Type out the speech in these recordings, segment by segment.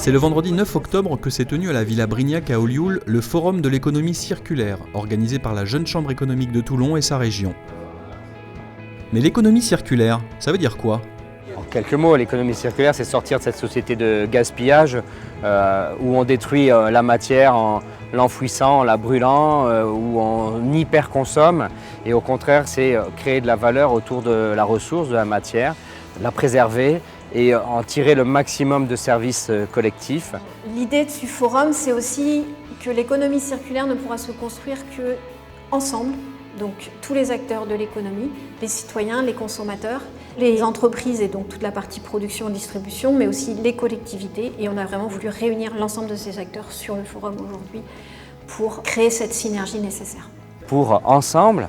C'est le vendredi 9 octobre que s'est tenu à la Villa Brignac à Olioul le Forum de l'économie circulaire, organisé par la Jeune Chambre économique de Toulon et sa région. Mais l'économie circulaire, ça veut dire quoi ? En quelques mots, l'économie circulaire, c'est sortir de cette société de gaspillage où on détruit la matière en l'enfouissant, en la brûlant, où on hyper-consomme. Et au contraire, c'est créer de la valeur autour de la ressource, de la matière, la préserver et en tirer le maximum de services collectifs. L'idée du forum, c'est aussi que l'économie circulaire ne pourra se construire qu'ensemble. Donc tous les acteurs de l'économie, les citoyens, les consommateurs, les entreprises et donc toute la partie production et distribution, mais aussi les collectivités. Et on a vraiment voulu réunir l'ensemble de ces acteurs sur le forum aujourd'hui pour créer cette synergie nécessaire. Pour ensemble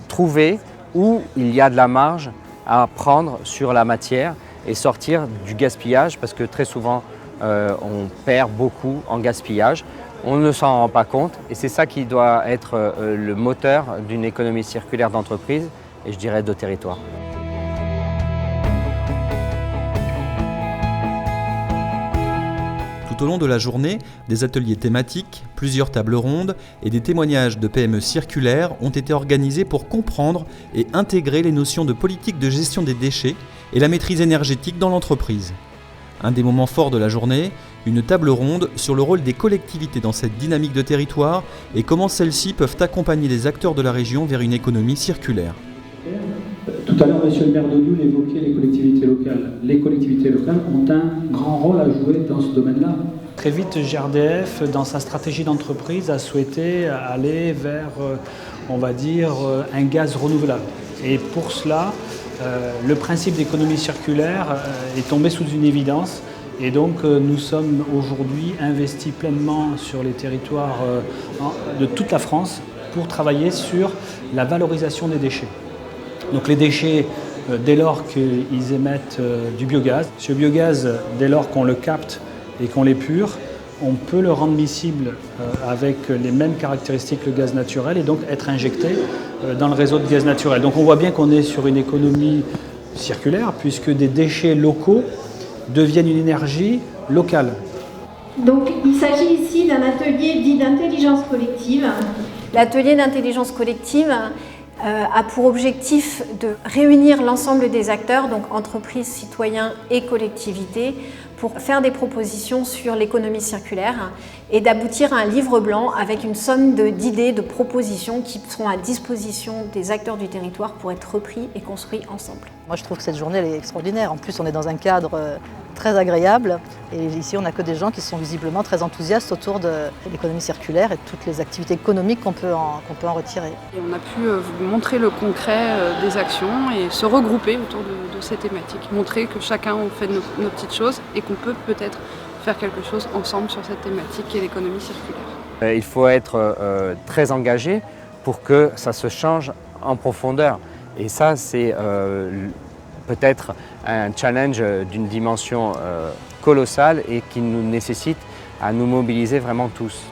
trouver où il y a de la marge à prendre sur la matière et sortir du gaspillage, parce que très souvent on perd beaucoup en gaspillage. On ne s'en rend pas compte et c'est ça qui doit être le moteur d'une économie circulaire d'entreprise et je dirais de territoire. Tout au long de la journée, des ateliers thématiques, plusieurs tables rondes et des témoignages de PME circulaires ont été organisés pour comprendre et intégrer les notions de politique de gestion des déchets et la maîtrise énergétique dans l'entreprise. Un des moments forts de la journée, une table ronde sur le rôle des collectivités dans cette dynamique de territoire et comment celles-ci peuvent accompagner les acteurs de la région vers une économie circulaire. Tout à l'heure, monsieur le maire d'Olioul évoquait les collectivités locales. Les collectivités locales ont un grand rôle à jouer dans ce domaine-là. Très vite, GRDF, dans sa stratégie d'entreprise, a souhaité aller vers, on va dire, un gaz renouvelable. Et pour cela, le principe d'économie circulaire est tombé sous une évidence. Et donc nous sommes aujourd'hui investis pleinement sur les territoires de toute la France pour travailler sur la valorisation des déchets. Donc les déchets, dès lors qu'ils émettent du biogaz, ce biogaz, dès lors qu'on le capte et qu'on l'épure, on peut le rendre miscible avec les mêmes caractéristiques que le gaz naturel et donc être injecté dans le réseau de gaz naturel. Donc on voit bien qu'on est sur une économie circulaire puisque des déchets locaux deviennent une énergie locale. Donc il s'agit ici d'un atelier dit d'intelligence collective. L'atelier d'intelligence collective a pour objectif de réunir l'ensemble des acteurs, donc entreprises, citoyens et collectivités, pour faire des propositions sur l'économie circulaire et d'aboutir à un livre blanc avec une somme d'idées, de propositions qui seront à disposition des acteurs du territoire pour être repris et construits ensemble. Moi je trouve que cette journée elle est extraordinaire. En plus on est dans un cadre très agréable et ici on n'a que des gens qui sont visiblement très enthousiastes autour de l'économie circulaire et de toutes les activités économiques qu'on peut en retirer. Et on a pu vous montrer le concret des actions et se regrouper autour de ces thématiques, montrer que chacun on fait nos petites choses et qu'on peut peut-être faire quelque chose ensemble sur cette thématique qui est l'économie circulaire. Il faut être très engagé pour que ça se change en profondeur. Et ça, c'est peut-être un challenge d'une dimension colossale et qui nous nécessite à nous mobiliser vraiment tous.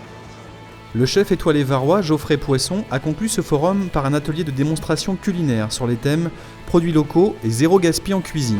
Le chef étoilé varois Geoffrey Poisson a conclu ce forum par un atelier de démonstration culinaire sur les thèmes produits locaux et zéro gaspillage en cuisine.